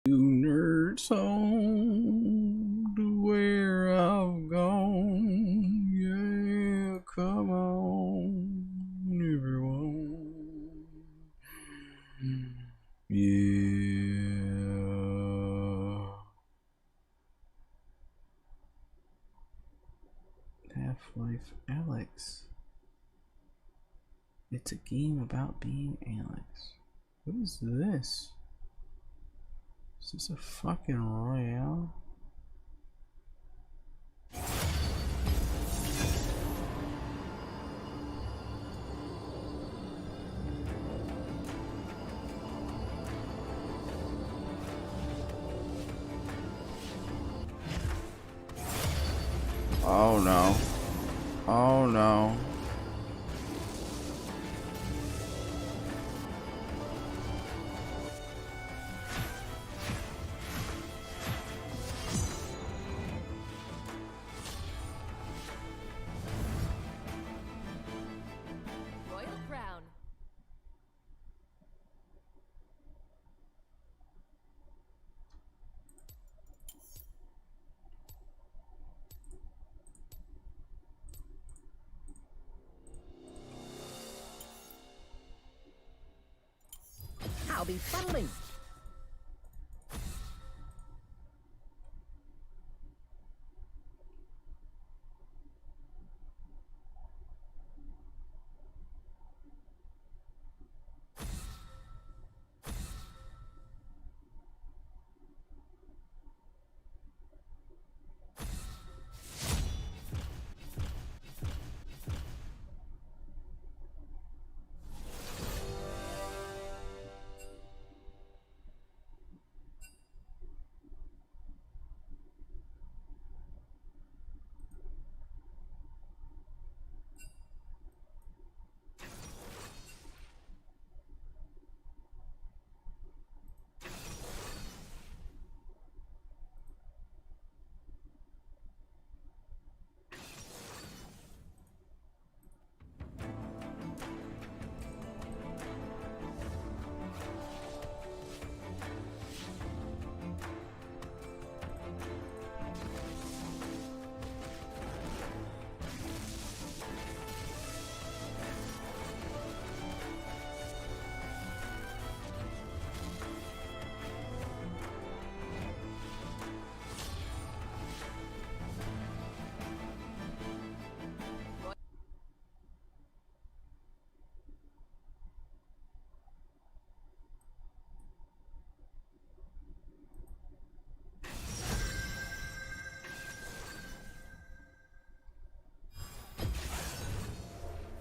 Nerds home to where I've gone. Yeah, come on, everyone. Yeah. Half-Life Alex. It's a game about being Alex. What is this? Is this a fucking Royale? Oh no. Oh no. Royal Crown. I'll be funneling.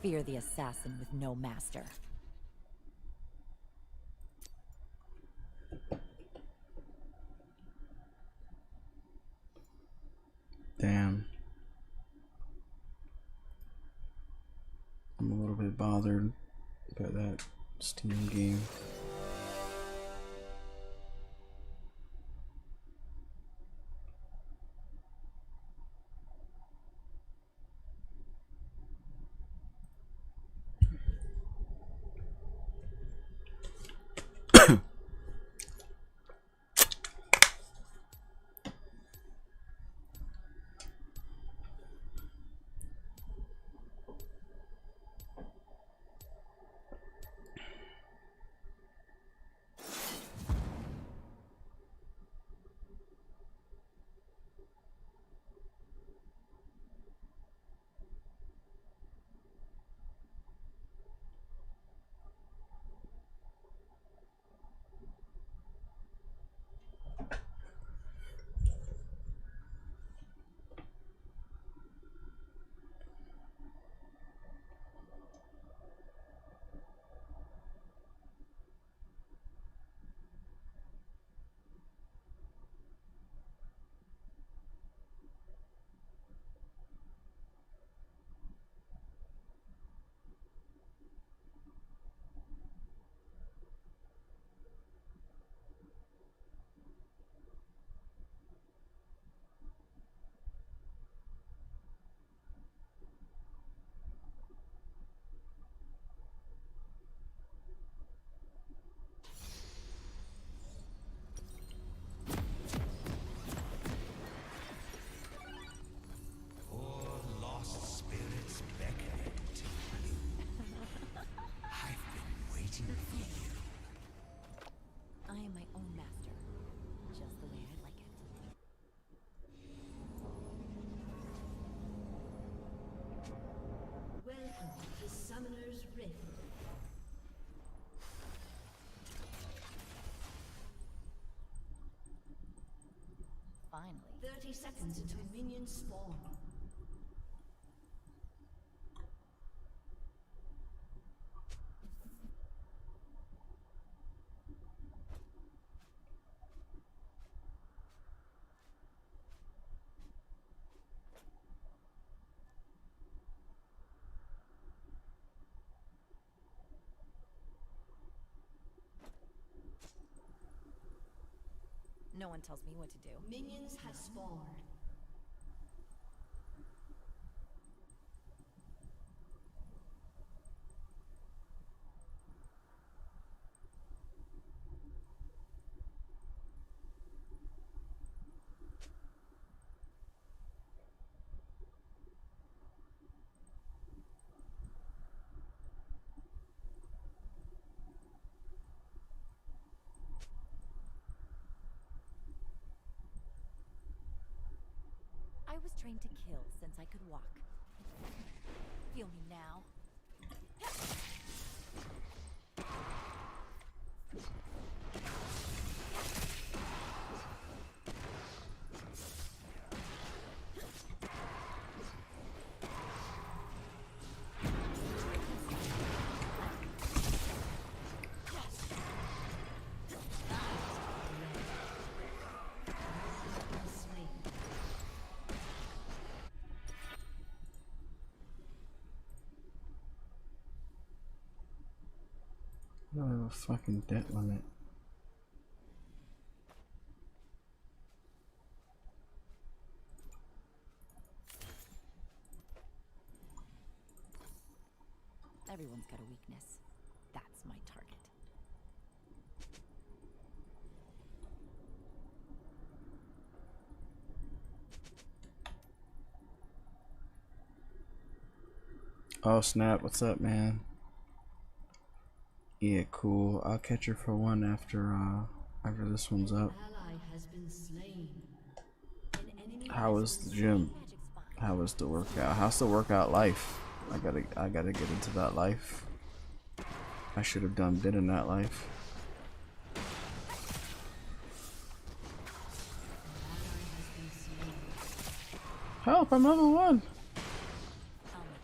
Fear the assassin with no master. Damn. I'm a little bit bothered by that Steam game. 30 seconds until minions spawn. No one tells me what to do. Minions have spawned. I was trained to kill since I could walk. Feel me now. I don't have a fucking debt limit. Everyone's got a weakness. That's my target. Oh snap, what's up, man? Yeah, cool. I'll catch her for one after this one's up. Ally has been slain. An enemy How was the gym? How was the workout? How's the workout life? I gotta get into that life. I should have been in that life. Help! I'm level 1. I'll make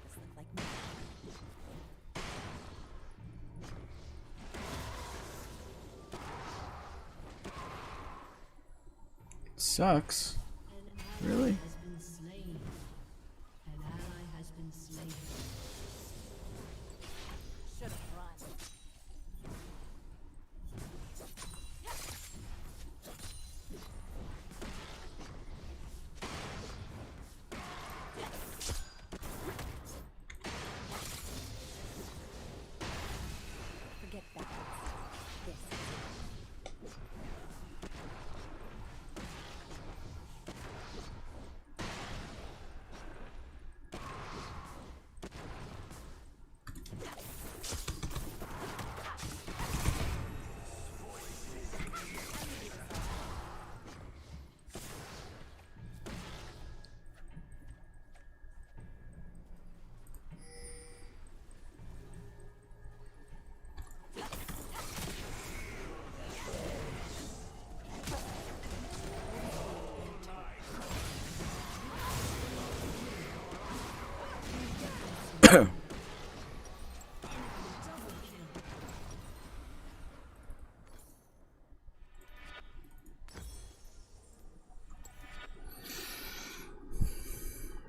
this look like me. Sucks. Really? has been slain. An ally has been slain. Should have run. Forget that. This.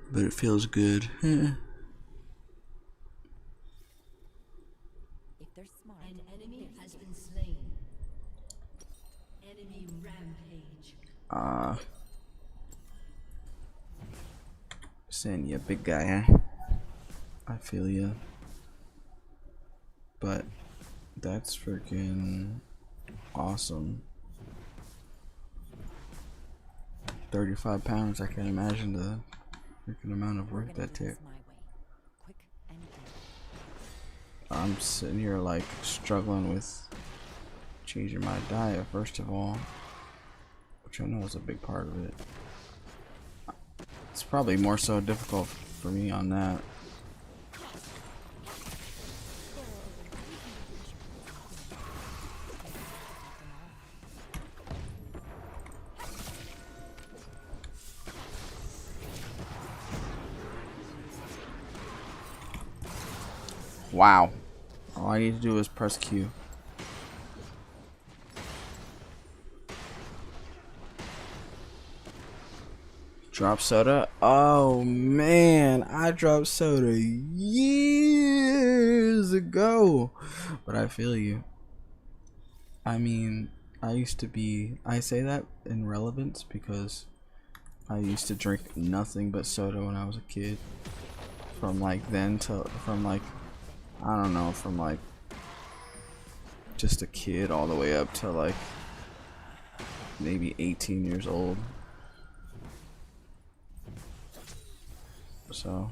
But it feels good. If they're smart, An enemy has been slain. Enemy rampage. Saying you a big guy, huh? I feel ya. But that's freaking awesome. 35 pounds, I can't imagine the freaking amount of we're work gonna that do this takes. my way. Quick and easy. I'm sitting here like struggling with changing my diet first of all, which I know is a big part of it. It's probably more so difficult for me on that. Wow. All I need to do is press Q. Drop soda? Oh man, I dropped soda years ago. But I feel you. I mean, I say that in relevance because I used to drink nothing but soda when I was a kid. From like I don't know, from like just a kid all the way up to like maybe 18 years old. So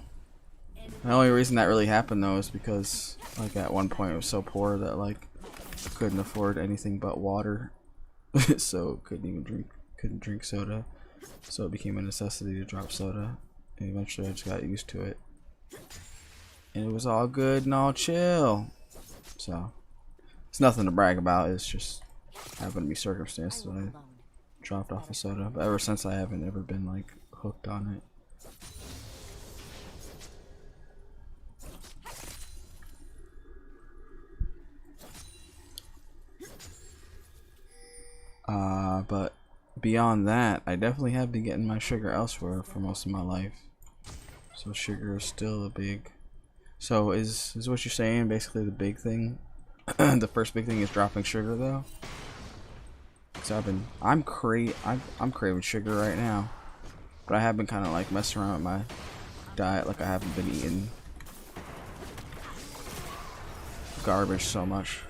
the only reason that really happened though is because like at one point I was so poor that like I couldn't afford anything but water. So couldn't drink soda. So it became a necessity to drop soda. And eventually I just got used to it. And it was all good and all chill. So it's nothing to brag about, it's just happened to be circumstances that I dropped off of soda. But ever since I haven't ever been like hooked on it. But beyond that, I definitely have been getting my sugar elsewhere for most of my life. So sugar is still a big. So is what you're saying basically the big thing? The first big thing is dropping sugar though. Cause I'm craving sugar right now, but I have been kind of like messing around with my diet. Like I haven't been eating garbage so much.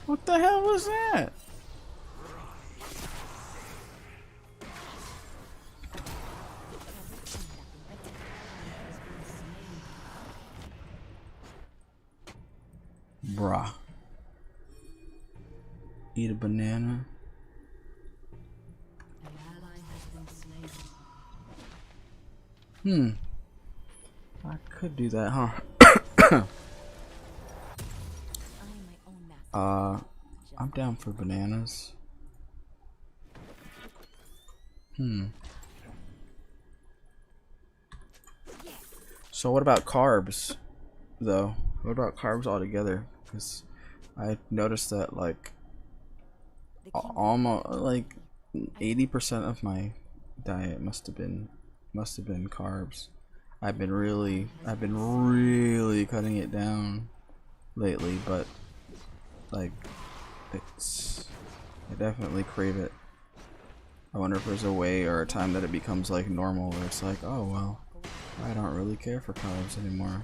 What the hell was that? Bruh. Eat a banana. An ally has been slain. I could do that, huh? I'm down for bananas. So what about carbs, though? What about carbs altogether? Because I noticed that like almost like 80% of my diet must have been carbs. I've been really cutting it down lately, but like I definitely crave it. I wonder if there's a way or a time that it becomes like normal where it's like, oh well, I don't really care for carbs anymore.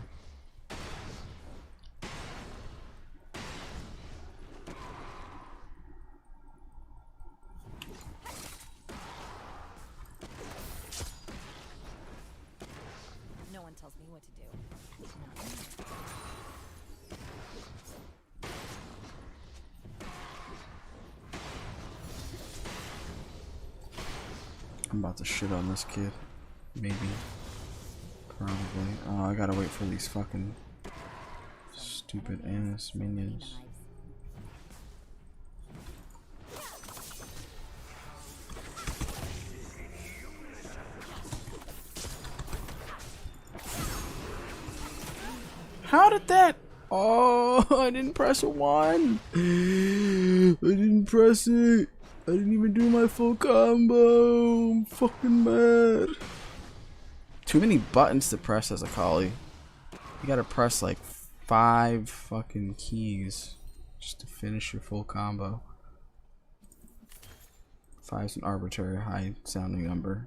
No one tells me what to do. I'm about to shit on this kid. Maybe. Probably. Oh, I gotta wait for these fucking stupid Annis minions. How did that? Oh, I didn't press a 1. I didn't press it. I didn't even do my full combo. I'm fucking mad. Too many buttons to press as a collie. You gotta press like 5 fucking keys just to finish your full combo. 5's an arbitrary high sounding number.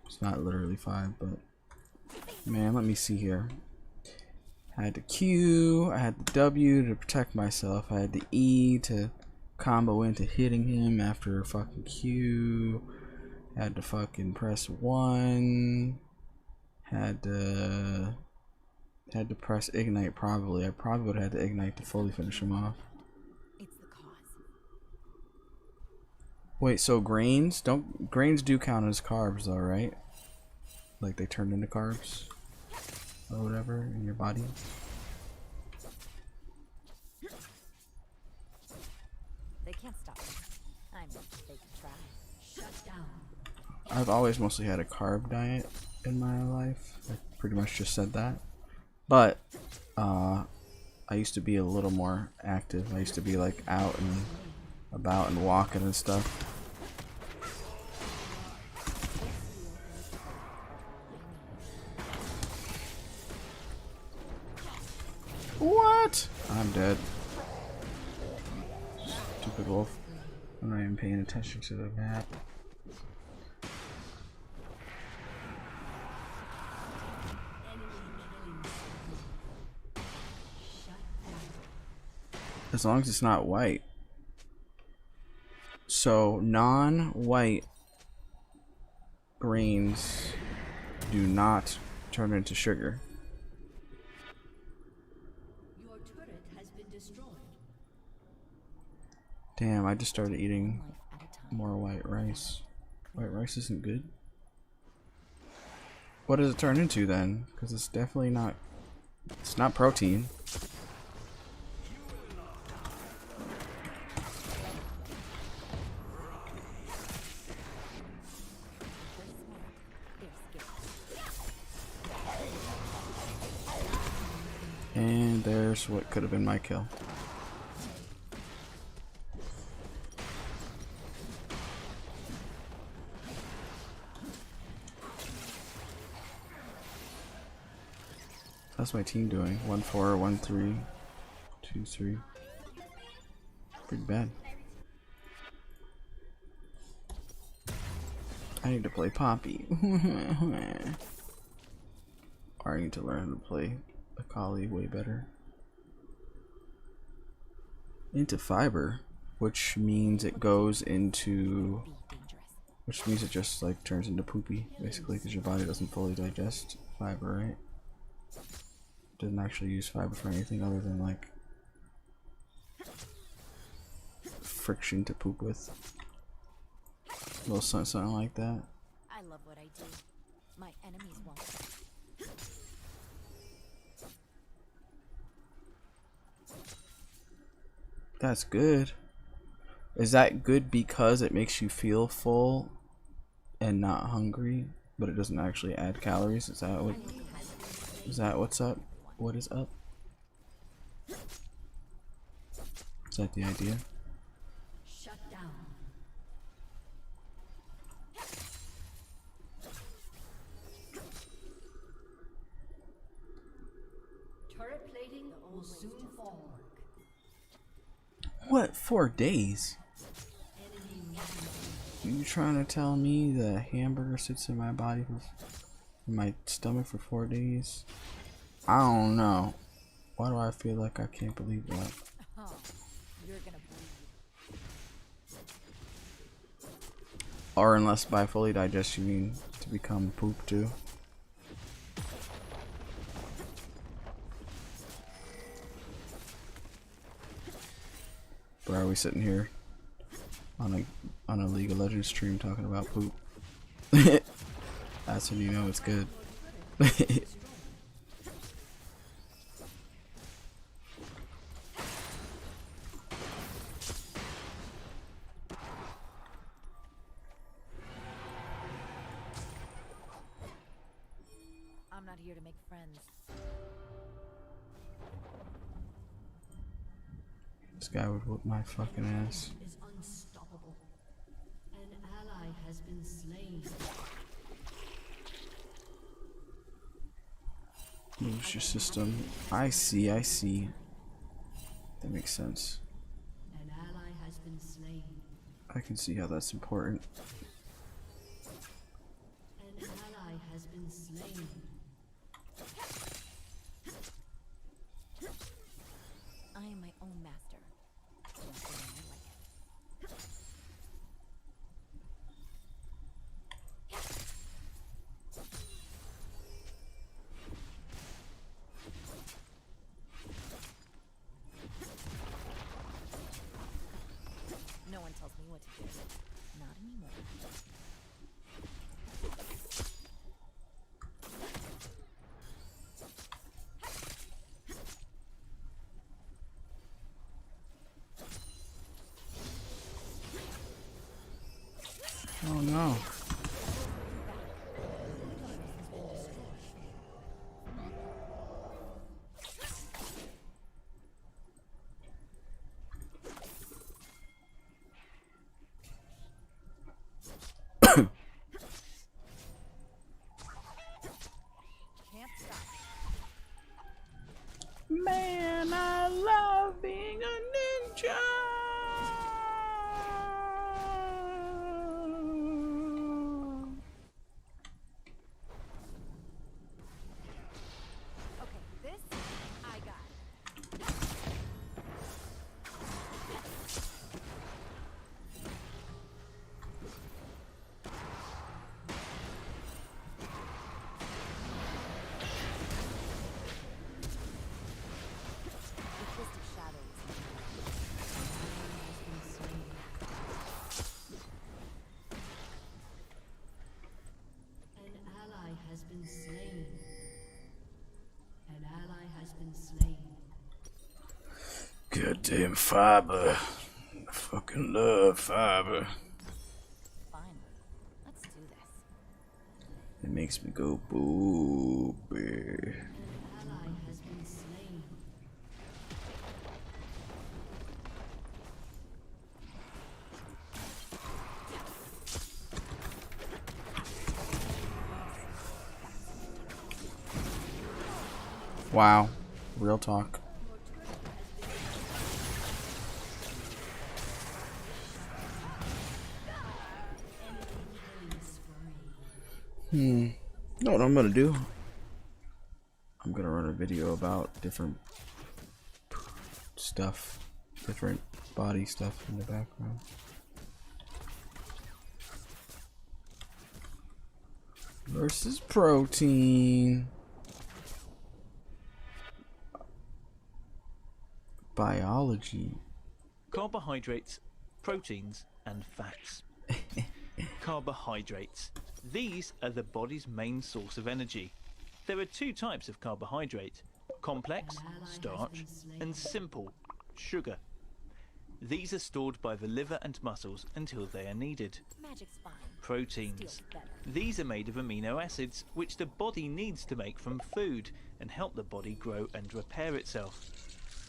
It's not literally 5, but man, let me see here. I had the Q, I had the W to protect myself, I had the E to combo into hitting him after fucking Q, had to fucking press 1, had to press ignite probably. I probably would have had to ignite to fully finish him off. It's the cause. Wait, so grains do count as carbs though, right? Like they turn into carbs or whatever in your body. They can't stop me. I'm they can try. Shut down. I've always mostly had a carb diet, in my life. I pretty much just said that. But I used to be a little more active. I used to be like out and about and walking and stuff. What? I'm dead. Stupid wolf. I'm not even paying attention to the map. As long as it's not white. So non-white grains do not turn into sugar. Your turret has been destroyed. Damn, I just started eating more white rice. White rice isn't good. What does it turn into then? Because it's definitely not. It's not protein. And there's what could have been my kill. How's my team doing? 1-4, 1-3, 2-3. Pretty bad. I need to play Poppy. Or I need to learn how to play Akali way better. Into fiber, which means it goes into, which means it just like turns into poopy basically, because your body doesn't fully digest fiber, right? Doesn't actually use fiber for anything other than like friction to poop with. A little something like that. I love what I do. My enemies won't. That's good. Is that good because it makes you feel full and not hungry, but it doesn't actually add calories? Is that what? Is that what's up? What is up? Is that the idea? Shut down. Turret plating will soon fall. What? 4 days? You trying to tell me the hamburger sits in my body in my stomach for 4 days? I don't know. Why do I feel like I can't believe that? Oh, you're gonna bleed. Or unless by fully digest you mean to become poop too. Bro, are we sitting here on a League of Legends stream talking about poop? That's when you know it's good. I'm not here to make friends. This guy would whoop my fucking ass. Is unstoppable. An ally has been slain. Moves your system. I see. That makes sense. An ally has been slain. I can see how that's important. An ally has been slain. I am my own master. Just the way I like it. No one tells me what to do. Not anymore. Oh no. Goddamn fiber. I fucking love fiber. Finally. Let's do this. It makes me go boopy. Ally has been slain. Wow. Real talk. You know what I'm gonna do? I'm gonna run a video about different stuff, different body stuff in the background. Versus protein. Biology. Carbohydrates, proteins, and fats. Carbohydrates. These are the body's main source of energy. There are two types of carbohydrate: complex, starch, and simple, sugar. These are stored by the liver and muscles until they are needed. Magic's fine. Proteins. Steel's better. These are made of amino acids which the body needs to make from food and help the body grow and repair itself.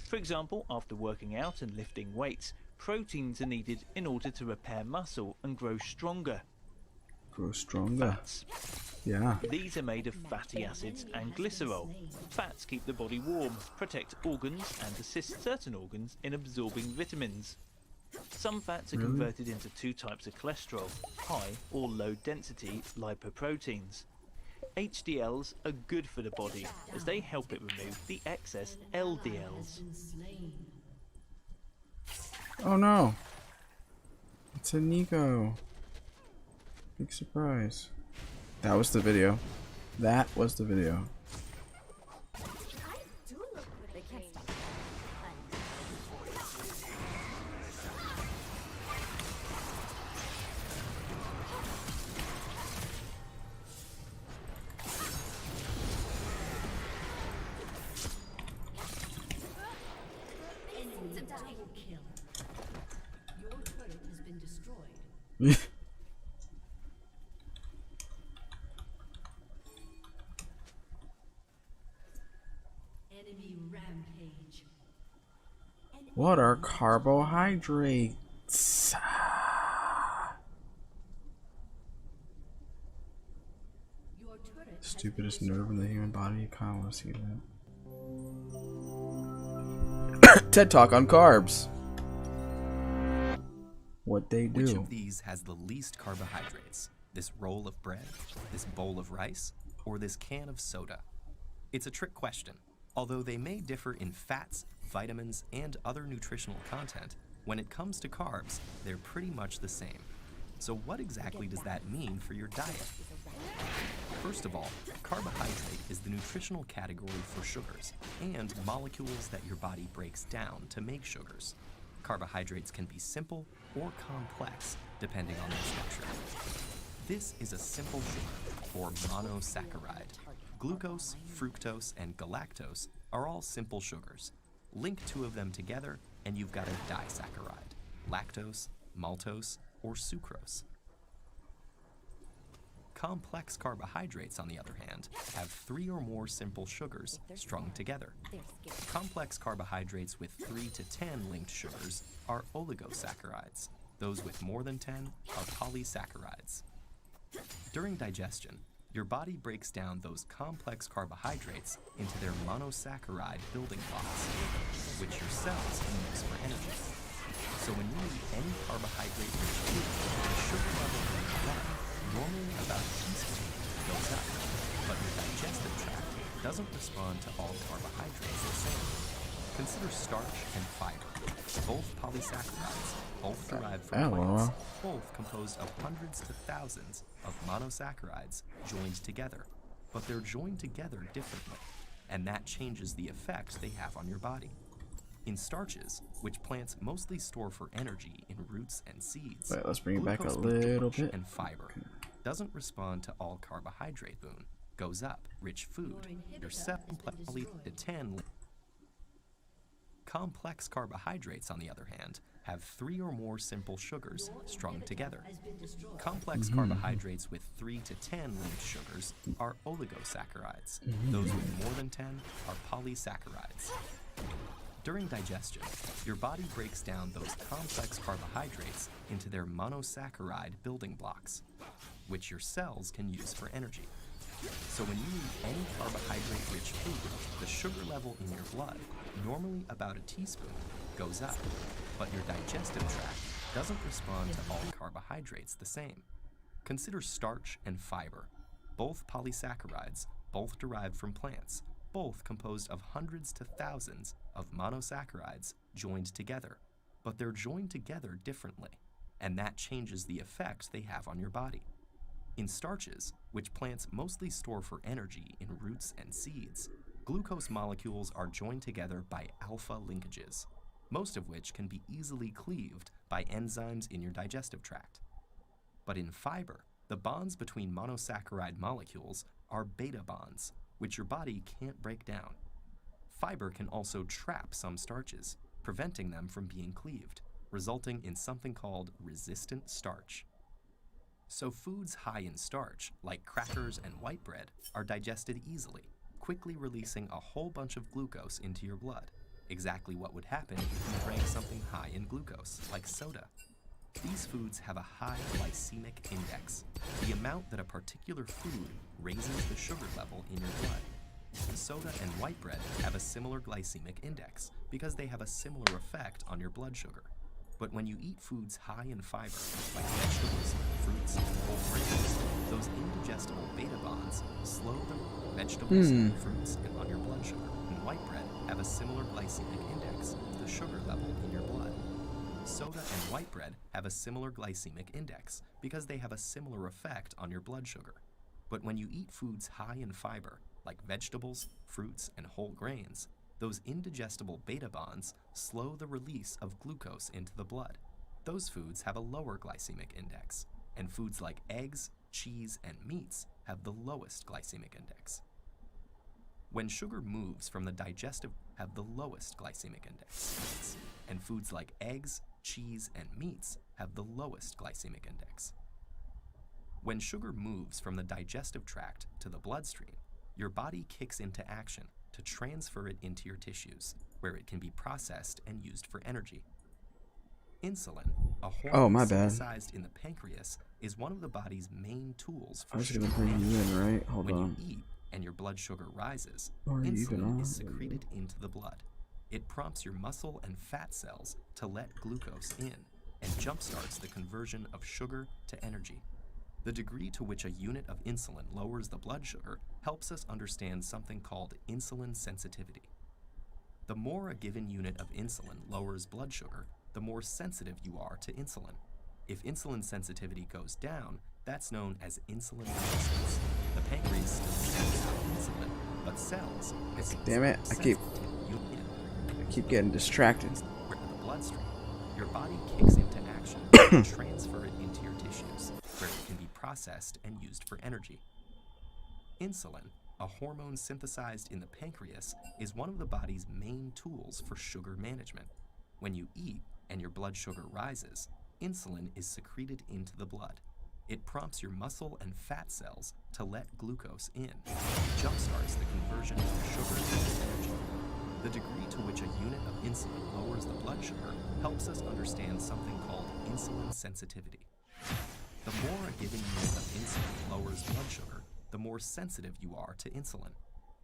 For example, after working out and lifting weights, proteins are needed in order to repair muscle and grow stronger. Grow stronger. Fats. Yeah. These are made of fatty acids and glycerol. Fats keep the body warm, protect organs, and assist certain organs in absorbing vitamins. Some fats are converted into two types of cholesterol: high or low density lipoproteins. HDLs are good for the body as they help it remove the excess LDLs. Been slain. Oh no. It's a Nico. Big surprise. That was the video. That was the video. They can't stop. Double kill. Your turret has been destroyed. Enemy rampage. What are carbohydrates? Your turret has Stupidest been nerve in the destroyed. human body. I kind of want to see that. TED Talk on carbs. What they do. Which of these has the least carbohydrates? This roll of bread, this bowl of rice, or this can of soda? It's a trick question. Although they may differ in fats, vitamins, and other nutritional content, when it comes to carbs, they're pretty much the same. So what exactly does that mean for your diet? First of all, carbohydrate is the nutritional category for sugars and molecules that your body breaks down to make sugars. Carbohydrates can be simple or complex, depending on their structure. This is a simple sugar, or monosaccharide. Glucose, fructose, and galactose are all simple sugars. Link two of them together, and you've got a disaccharide: lactose, maltose, or sucrose. Complex carbohydrates, on the other hand, have 3 or more simple sugars strung together. They're scared. Complex carbohydrates with 3 to 10 linked sugars are oligosaccharides. Those with more than 10 are polysaccharides. During digestion, your body breaks down those complex carbohydrates into their monosaccharide building blocks, which your cells can use for energy. So when you eat any carbohydrate-rich food, the sugar level in your blood, normally about a teaspoon, goes up, but your digestive tract doesn't respond to all carbohydrates the same. Consider starch and fiber, both polysaccharides, both derived from plants, both composed of hundreds to thousands of monosaccharides joined together, but they're joined together differently, and that changes the effects they have on your body. In starches, which plants mostly store for energy in roots and seeds, Wait, let's bring it back a glucose with little starch bit. and fiber doesn't respond to all carbohydrate boon, goes up, rich food, your cell to 10. Complex carbohydrates, on the other hand, have 3 or more simple sugars strung together. Complex carbohydrates with 3 to 10 linked sugars are oligosaccharides. Those with more than 10 are polysaccharides. During digestion, your body breaks down those complex carbohydrates into their monosaccharide building blocks, which your cells can use for energy. So when you eat any carbohydrate-rich food, the sugar level in your blood, normally about a teaspoon, goes up, but your digestive tract doesn't respond to all carbohydrates the same. Consider starch and fiber, both polysaccharides, both derived from plants, both composed of hundreds to thousands of monosaccharides joined together, but they're joined together differently, and that changes the effect they have on your body. In starches, which plants mostly store for energy in roots and seeds, glucose molecules are joined together by alpha linkages, most of which can be easily cleaved by enzymes in your digestive tract. But in fiber, the bonds between monosaccharide molecules are beta bonds, which your body can't break down. Fiber can also trap some starches, preventing them from being cleaved, resulting in something called resistant starch. So foods high in starch, like crackers and white bread, are digested easily, quickly releasing a whole bunch of glucose into your blood, exactly what would happen if you drank something high in glucose, like soda. These foods have a high glycemic index, the amount that a particular food raises the sugar level in your blood. Soda and white bread have a similar glycemic index because they have a similar effect on your blood sugar. But when you eat foods high in fiber, like vegetables, fruits, and whole grains, those indigestible beta bonds slow the vegetables, fruits, and on your blood sugar. And white bread have a similar glycemic index to the sugar level in your blood. Soda and white bread have a similar glycemic index because they have a similar effect on your blood sugar. But when you eat foods high in fiber, like vegetables, fruits, and whole grains, those indigestible beta bonds slow the release of glucose into the blood. Those foods have a lower glycemic index, and foods like eggs, cheese, and meats have the lowest glycemic index. When sugar moves from the digestive, have the lowest glycemic index, and foods like eggs, cheese, and meats have the lowest glycemic index. When sugar moves from the digestive tract to the bloodstream, your body kicks into action to transfer it into your tissues, where it can be processed and used for energy. Insulin, a hormone synthesized in the pancreas, is one of the body's main tools for I was sugar gonna bring you management. in, right? Hold When on. you eat and your blood sugar rises, Or you even insulin on? is secreted into the blood. It prompts your muscle and fat cells to let glucose in and jumpstarts the conversion of sugar to energy. The degree to which a unit of insulin lowers the blood sugar helps us understand something called insulin sensitivity. The more a given unit of insulin lowers blood sugar, the more sensitive you are to insulin. If insulin sensitivity goes down, that's known as insulin resistance. The pancreas still sends out insulin, but cells, Damn it, I keep getting distracted. where the bloodstream, your body kicks into action to transfer it into your tissues, where it can be processed and used for energy. Insulin, a hormone synthesized in the pancreas, is one of the body's main tools for sugar management. When you eat and your blood sugar rises, insulin is secreted into the blood. It prompts your muscle and fat cells to let glucose in, jumpstarts the conversion of sugar to energy. The degree to which a unit of insulin lowers the blood sugar helps us understand something called insulin sensitivity. The more a given unit of insulin lowers blood sugar, the more sensitive you are to insulin.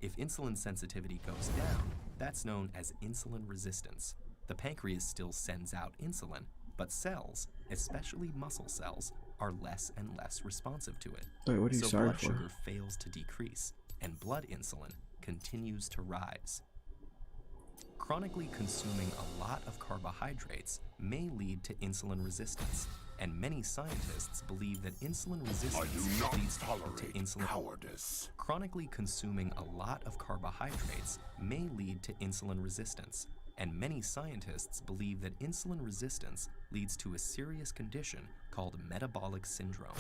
If insulin sensitivity goes down, that's known as insulin resistance. The pancreas still sends out insulin, but cells, especially muscle cells, are less and less responsive to it. Wait, what are you so sorry blood for? sugar fails to decrease, and blood insulin continues to rise. Chronically consuming a lot of carbohydrates may lead to insulin resistance, and many scientists believe that insulin resistance leads to insulin cowardice. Chronically consuming a lot of carbohydrates may lead to insulin resistance, and many scientists believe that insulin resistance leads to a serious condition called metabolic syndrome.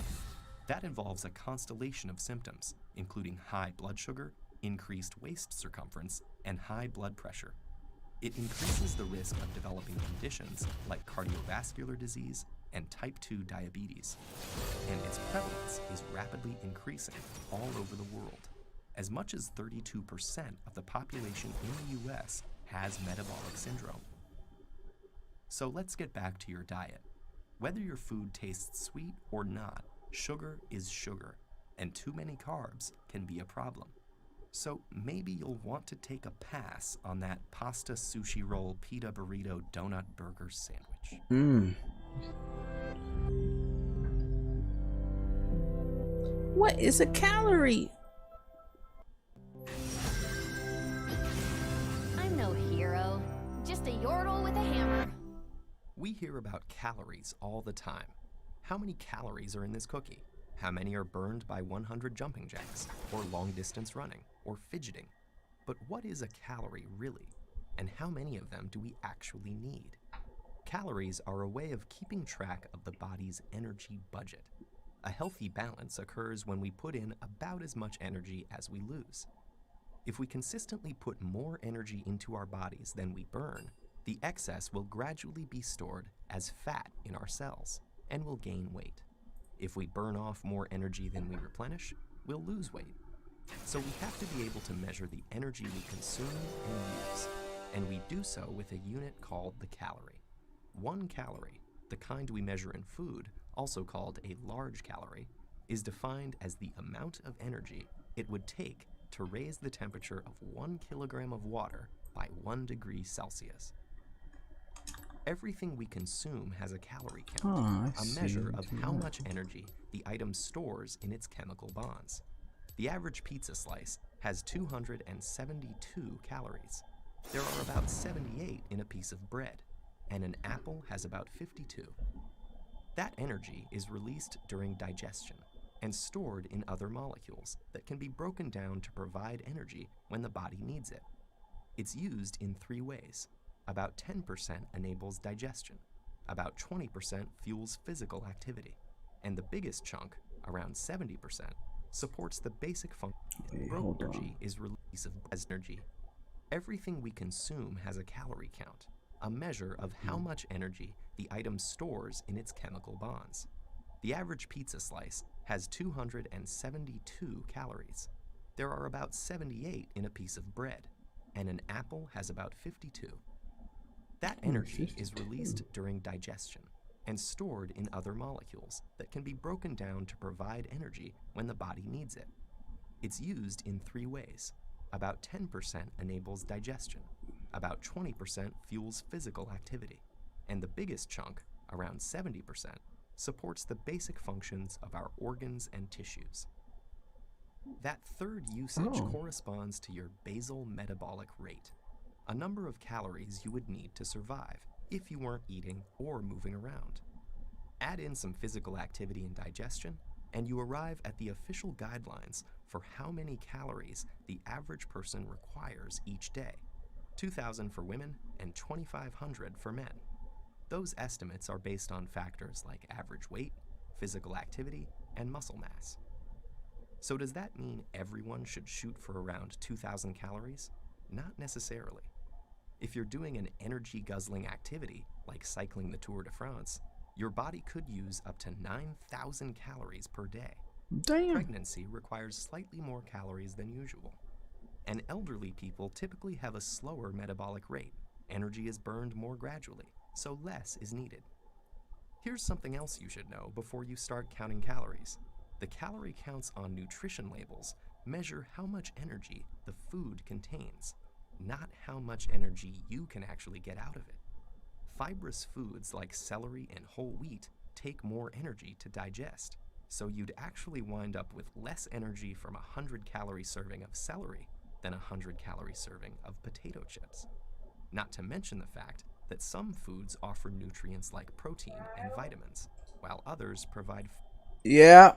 That involves a constellation of symptoms, including high blood sugar, increased waist circumference, and high blood pressure. It increases the risk of developing conditions like cardiovascular disease and type 2 diabetes, and its prevalence is rapidly increasing all over the world. As much as 32% of the population in the US has metabolic syndrome. So let's get back to your diet. Whether your food tastes sweet or not, sugar is sugar, and too many carbs can be a problem. So maybe you'll want to take a pass on that pasta, sushi roll, pita burrito, donut burger sandwich. What is a calorie? I'm no hero, just a yordle with a hammer. We hear about calories all the time. How many calories are in this cookie? How many are burned by 100 jumping jacks, or long distance running, or fidgeting? But what is a calorie really? And how many of them do we actually need? Calories are a way of keeping track of the body's energy budget. A healthy balance occurs when we put in about as much energy as we lose. If we consistently put more energy into our bodies than we burn, the excess will gradually be stored as fat in our cells and will gain weight. If we burn off more energy than we replenish, we'll lose weight. So we have to be able to measure the energy we consume and use, and we do so with a unit called the calorie. 1 calorie, the kind we measure in food, also called a large calorie, is defined as the amount of energy it would take to raise the temperature of 1 kilogram of water by 1 degree Celsius. Everything we consume has a calorie count, a measure of how much energy the item stores in its chemical bonds. The average pizza slice has 272 calories. There are about 78 in a piece of bread, and an apple has about 52. That energy is released during digestion and stored in other molecules that can be broken down to provide energy when the body needs it. It's used in 3 ways. About 10% enables digestion, about 20% fuels physical activity, and the biggest chunk, around 70%, supports the basic function. Broken energy is release of energy. Everything we consume has a calorie count, a measure of how much energy the item stores in its chemical bonds. The average pizza slice has 272 calories. There are about 78 in a piece of bread, and an apple has about 52. That energy is released during digestion and stored in other molecules that can be broken down to provide energy when the body needs it. It's used in 3 ways. About 10% enables digestion, about 20% fuels physical activity, and the biggest chunk, around 70%, supports the basic functions of our organs and tissues. That third usage corresponds to your basal metabolic rate, a number of calories you would need to survive if you weren't eating or moving around. Add in some physical activity and digestion, and you arrive at the official guidelines for how many calories the average person requires each day: 2,000 for women and 2,500 for men. Those estimates are based on factors like average weight, physical activity, and muscle mass. So does that mean everyone should shoot for around 2,000 calories? Not necessarily. If you're doing an energy-guzzling activity, like cycling the Tour de France, your body could use up to 9,000 calories per day. Damn. Pregnancy requires slightly more calories than usual. And elderly people typically have a slower metabolic rate. Energy is burned more gradually, so less is needed. Here's something else you should know before you start counting calories. The calorie counts on nutrition labels measure how much energy the food contains, not how much energy you can actually get out of it. Fibrous foods like celery and whole wheat take more energy to digest, so you'd actually wind up with less energy from a 100-calorie serving of celery than a 100-calorie serving of potato chips. Not to mention the fact that some foods offer nutrients like protein and vitamins, while others provide Yeah.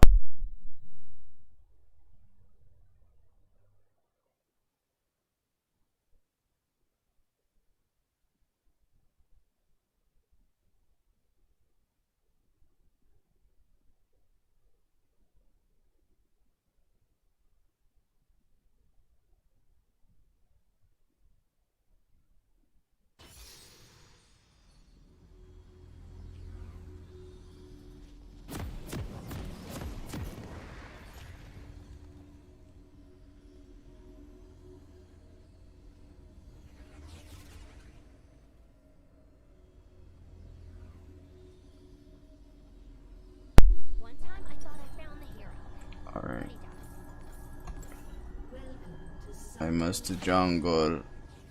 I must to jungle.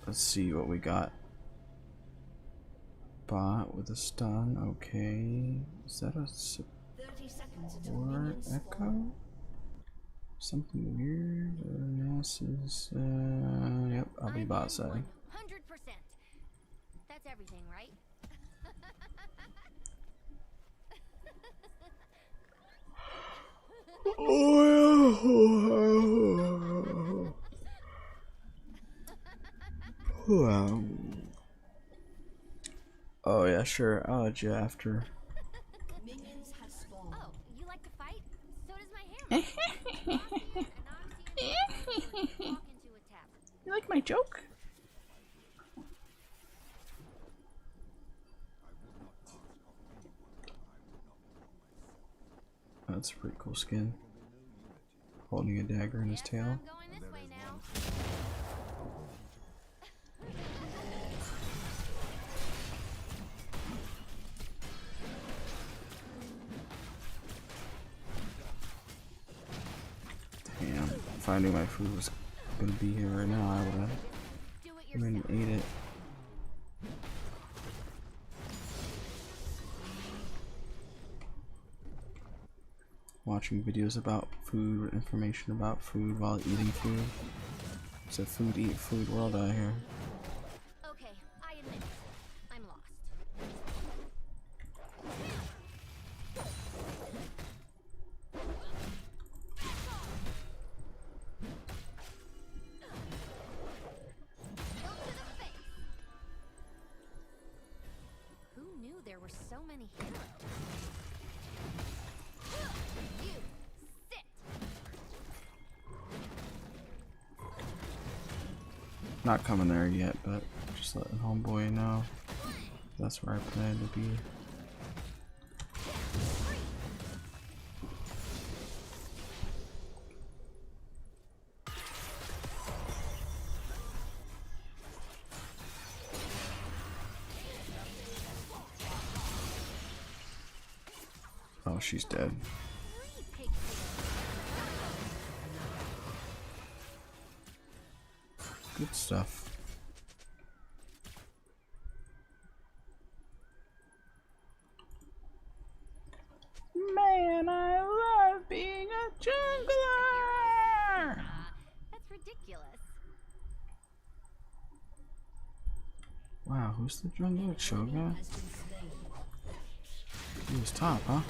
Let's see what we got. Bot with a stun. Okay. Is that a 30 seconds until support minions spawn. echo? Something weird. This is. Yep. I'll be bot side. 100%. That's everything, right? Wow. Oh yeah, sure. I'll let you after. Minions have spawned. Oh, you like to fight? So does my hammer. Walk into a tavern. You like my joke? That's a pretty cool skin. Holding a dagger in his Guess tail. I'm going this way now. Damn. If I knew my food was gonna be here right now, I would have Do it even yourself. ate it. Watching videos about food, information about food while eating food. It's a food eat food world out here. Okay, I admit it. I'm lost. Go to the face. Who knew there were so many heroes? You sit. Not coming there yet, but just letting homeboy know that's where I plan to be. Oh, she's dead. Three pigs. Good stuff. Man, I love being a jungler. That's ridiculous. Wow, who's the jungler? Shogun? Has been slain. He was top, huh?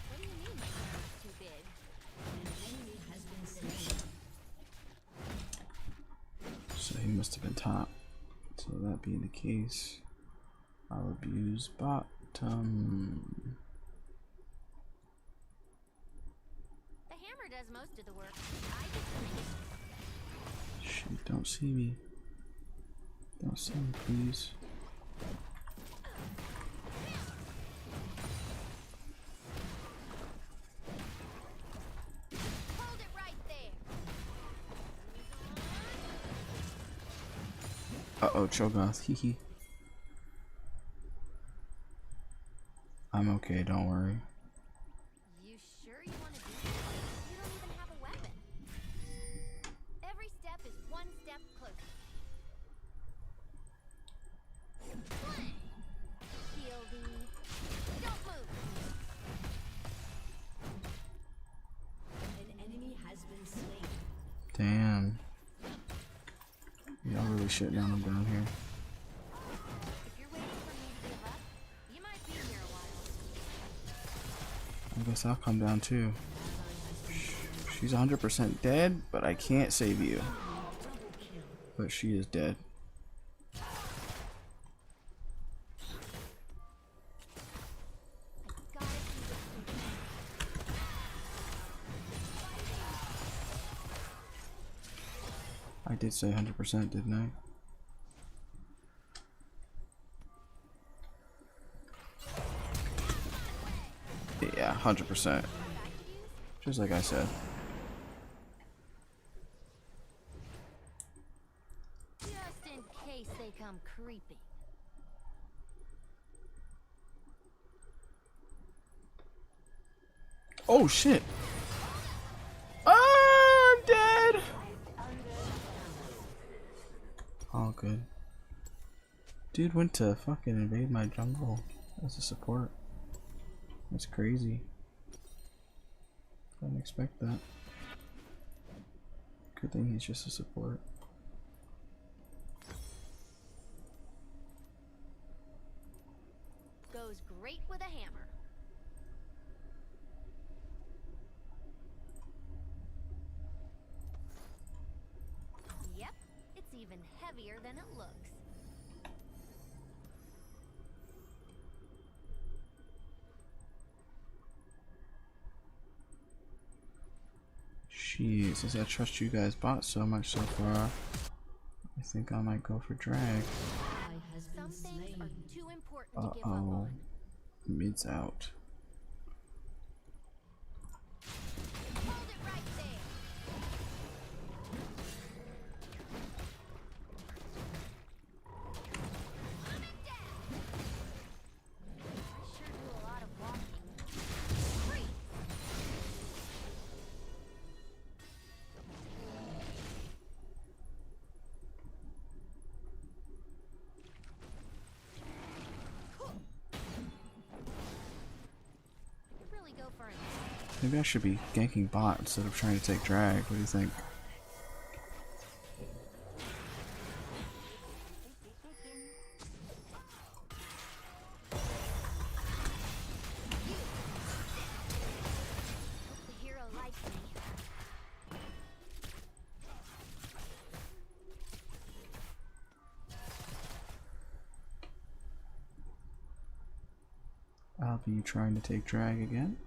What do you mean my hammer's too big? An enemy has been slain. So he must have been top. So that being the case, I'll abuse bottom. The hammer does most of the work. I just make it. Shoot, don't see me. Don't see me, please. Hold it right there. Uh-oh, Cho'Gath, hee. I'm okay, don't worry. You sure you want to do this? You don't even have a weapon. Every step is one step closer. Heal thee. Don't move. An enemy has been slain. Damn. Y'all really shitting on him down here. If you're waiting for me to give up, you might be here a while. I guess I'll come down too. She's 100% dead, but I can't save you. But she is dead. Gotta keep it moving. I did say 100%, didn't I? Yeah, 100%. Just like I said. Just in case they come creeping. Oh shit! Ah, I'm dead! All good. Dude went to fucking invade my jungle as a support. That's crazy. Didn't expect that. Good thing he's just a support. Goes great with a hammer. Yep, it's even heavier than it looks. Jeez, since I trust you guys bot so much so far, I think I might go for drag. Ally has Some been things are slain. too important to give up Uh-oh. on. Mid's out. Hold it right there. Put it down. I sure do a lot of walking. Freeze. Really go for it. Maybe I should be ganking bot instead of trying to take drag. What do you think? The hero likes me. I'll be trying to take drag again.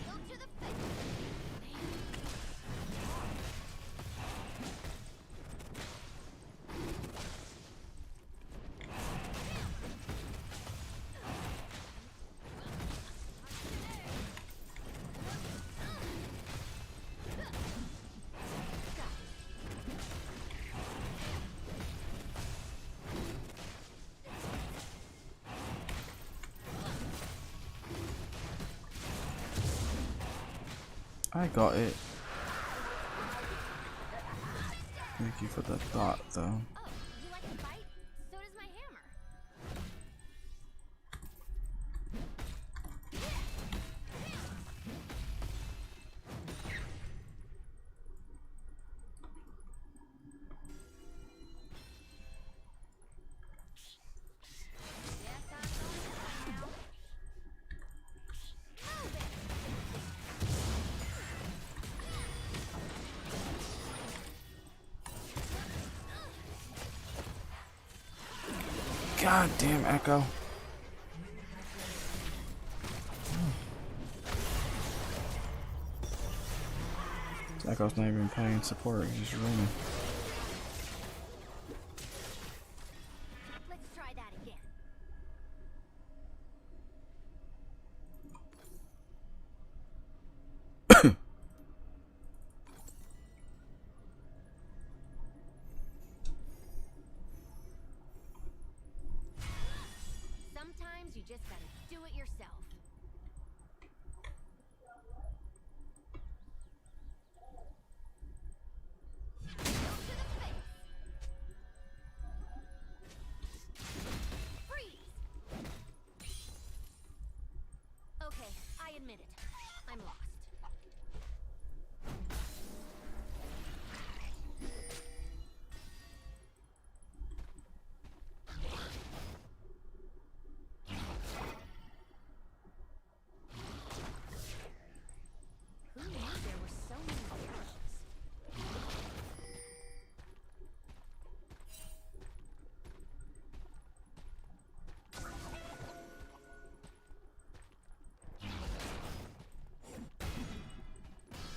Go to the face. I got it. Thank you for the thought, though. Oh, you like to fight? So does my hammer. Yes, I'm going now. Move it. God damn Echo. Echo's not even playing support, he's just roaming. Let's try that again. Sometimes you just gotta do it yourself. Go to the face. Freeze. Okay, I admit it. I'm lost. Who knew there were so many arrows?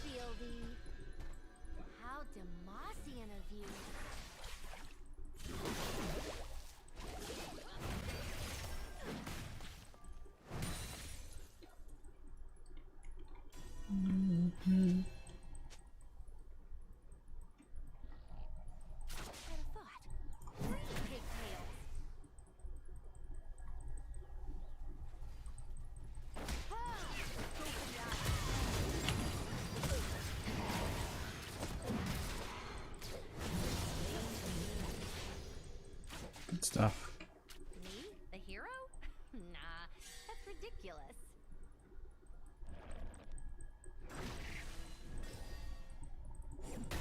Feel the... How Demacian of you. Had a thought. Pigtails. Ah, go Good stuff. Me? The hero? Nah, that's ridiculous.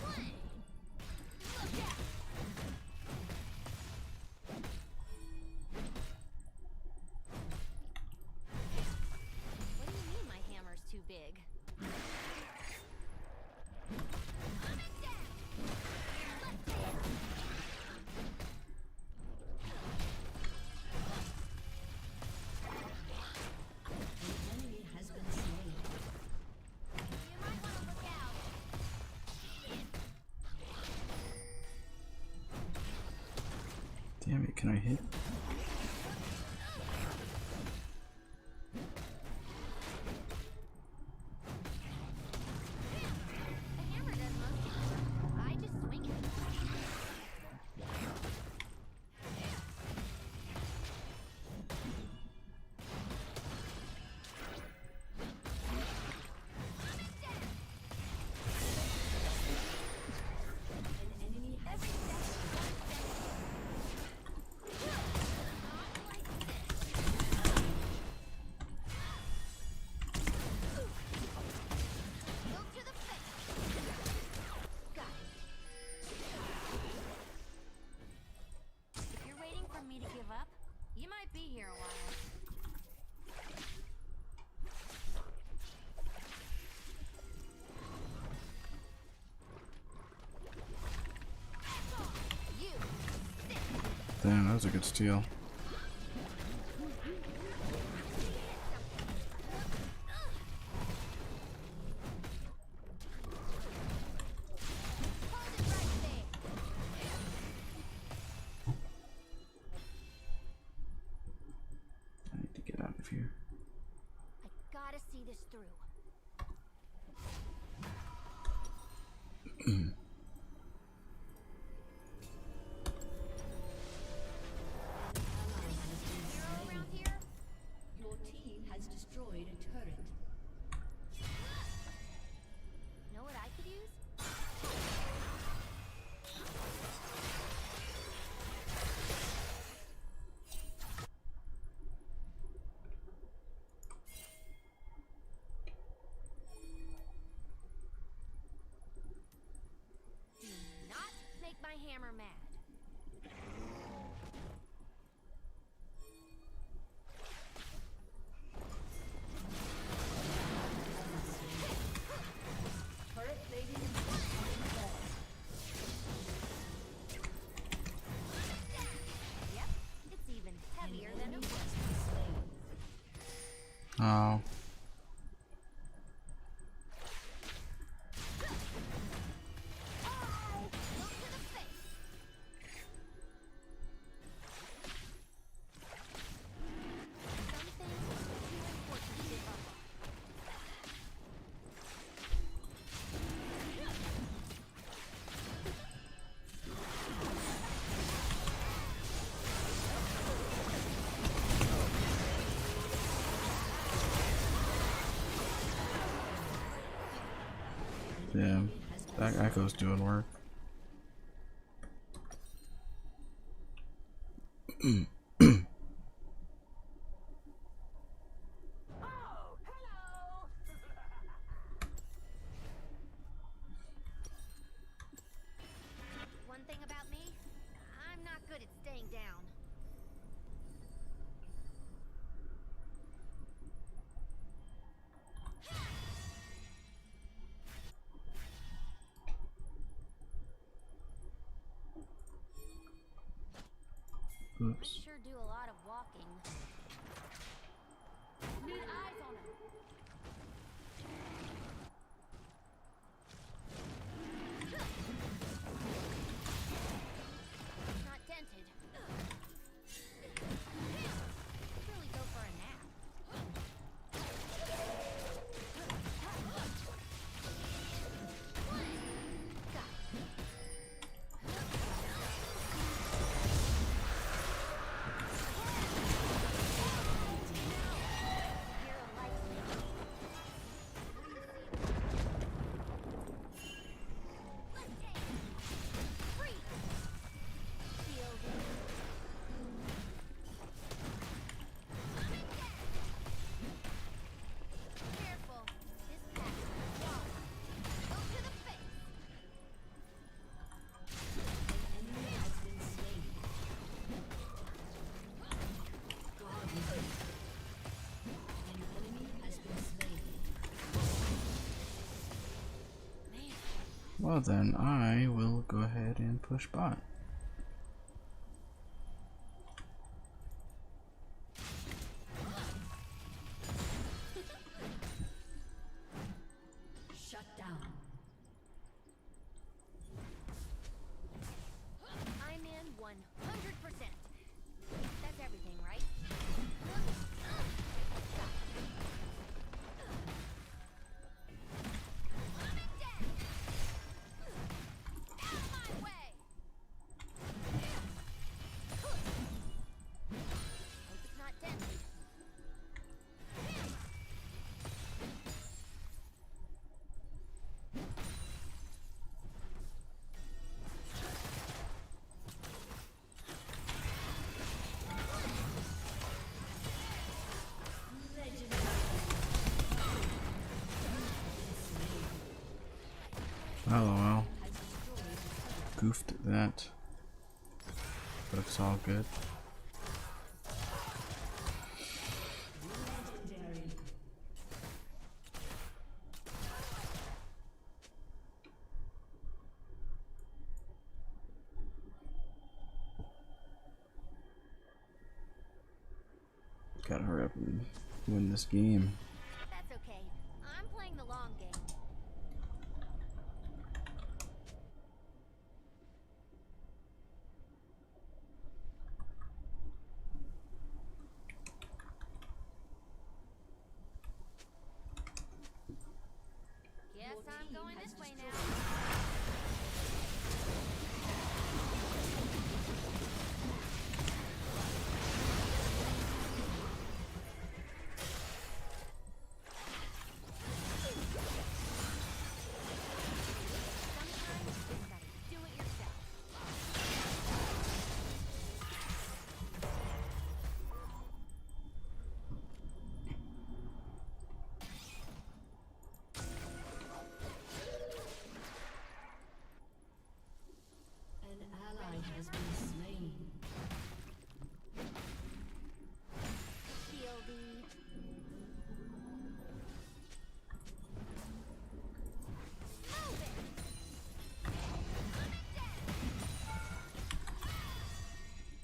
One. Look out! What do you mean my hammer's too big? Coming down! Let's take it! An enemy has been slain. You might want to look out. Damn it, can I hit? The hammer does most of the work. I just swing it. An enemy has been Go to the face. Got it. If you're waiting for me to give up, you might be here a while. You. Damn, that was a good steal. Hold it right there. I need to get out of here. I gotta see this through. Hero around here? Your team has destroyed a turret. Know what I could use? Do not make my hammer mad. Turret plating is falling down. Yep, it's even heavier than it Enemy was. has been slain. Oh. Go to the face. Some things are too important to give up on. Damn. That echo's doing work. One thing about me, I'm not good at staying down. Oops. Sure do a lot of walking. Need eyes on him. Not dented. Really go for a nap. Got it. Well then, I will go ahead and push bot. Shut down. I'm in 100%. That's everything, right? I'm dead. Out of my way. Hope it's not deadly. LOL. Goofed that. But it's all good. Gotta hurry up and win this game. That's okay. I'm playing the long game. Guess I'm going this way now. Sometimes you just gotta do it yourself. An ally has been slain. Feel the move it.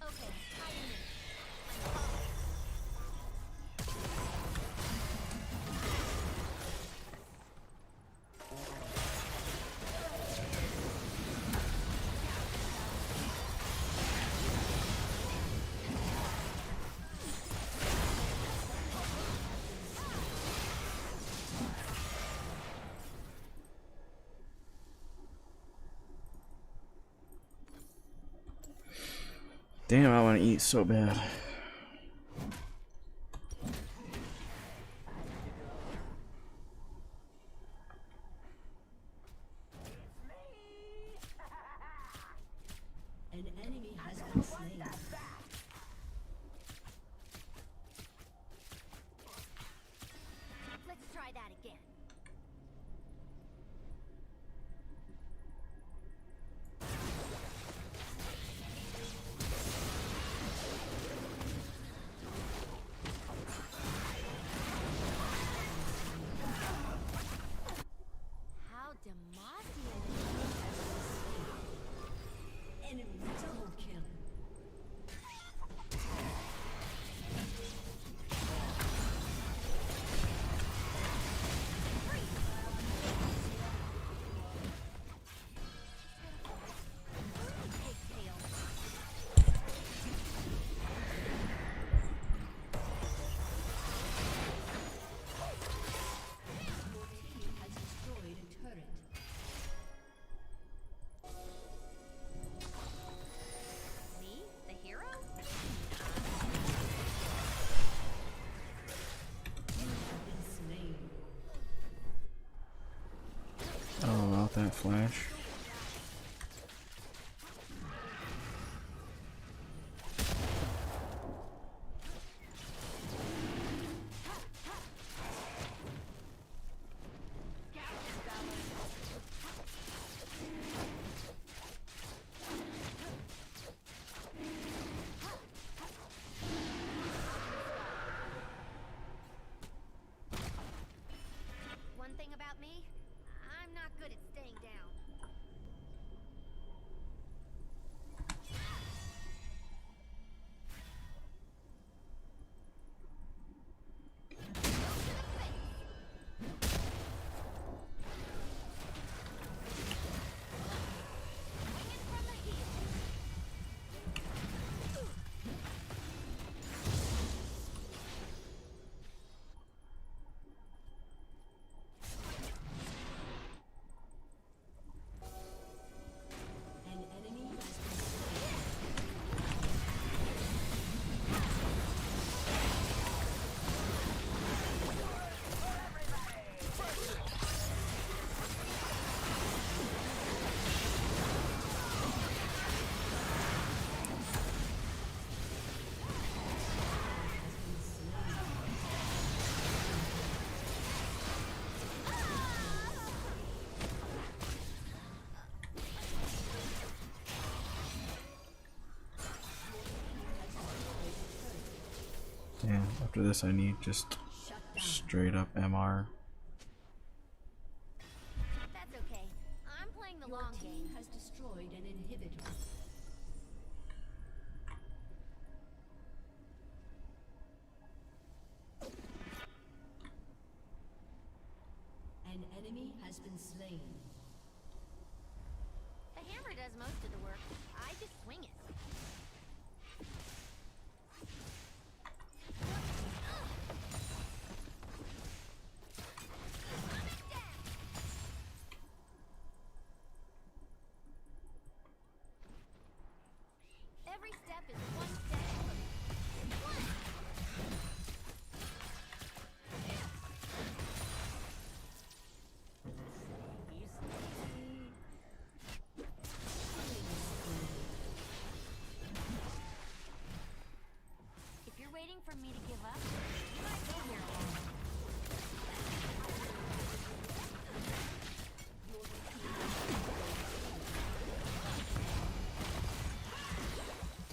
Okay, hiding in. Damn, I want to eat so bad. An enemy has been slain. Let's try that again. How Demacian. Enemy double kill. Pigtail. Your team has destroyed a turret. Me? The hero? Been slain. Oh, about that flash. One thing about me, I'm not good at staying down. Yeah, after this I need just straight up MR. That's okay. I'm playing the Your long team game. has destroyed an inhibitor. An enemy has been slain. The hammer does most of the work. I just swing it. Every step is one step. If you're waiting for me to give up, you might be here.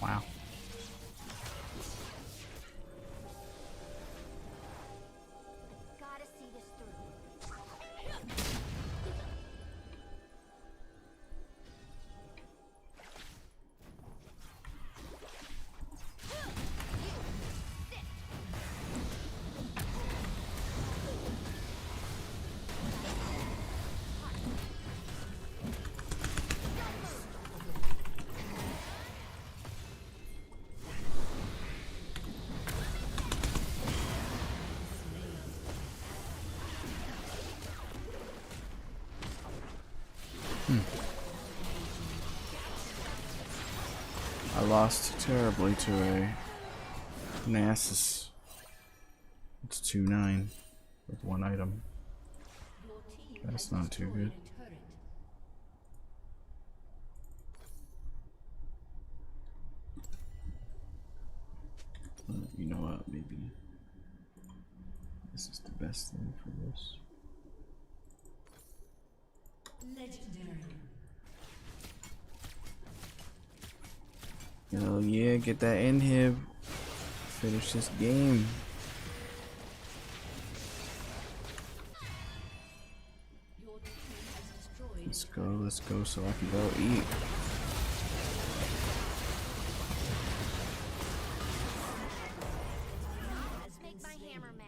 Wow. Gotta see this through. I lost terribly to a Nasus. It's 2-9 with one item. Your team That's has not too destroyed good. a turret. You know what? Maybe this is the best thing for this. Legendary. Hell yeah, get that inhib. Finish this game. Your team has destroyed. Let's go so I can go eat. Make my hammer mad.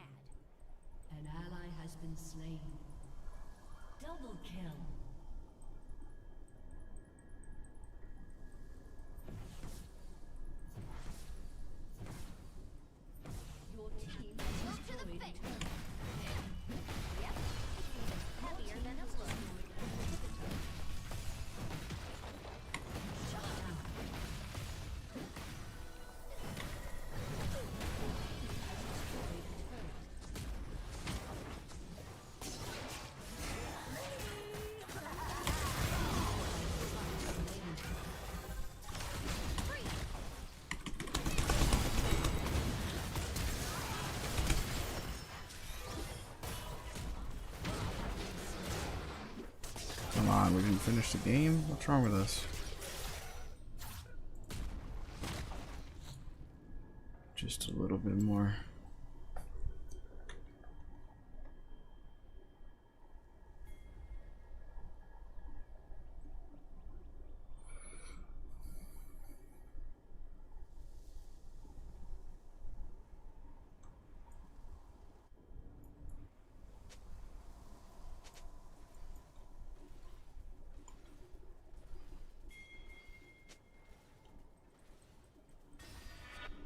An ally has been slain. Double kill. Your team has Move to the destroyed a face. turret. Yep. It's heavier than it looks. Come on, we didn't finish the game? What's wrong with us? Just a little bit more.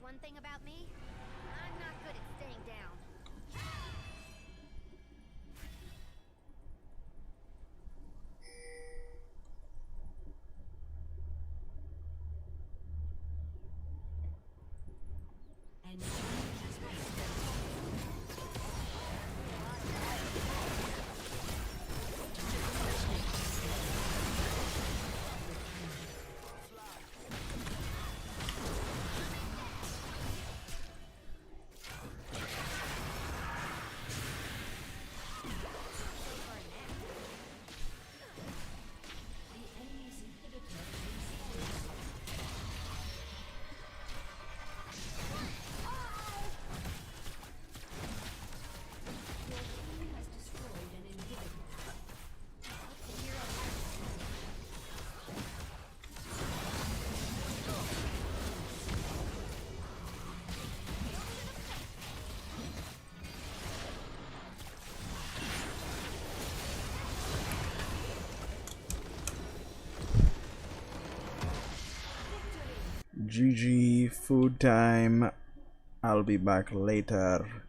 One thing about me, I'm not good at staying down. An enemy has been slain. GG, food time. I'll be back later.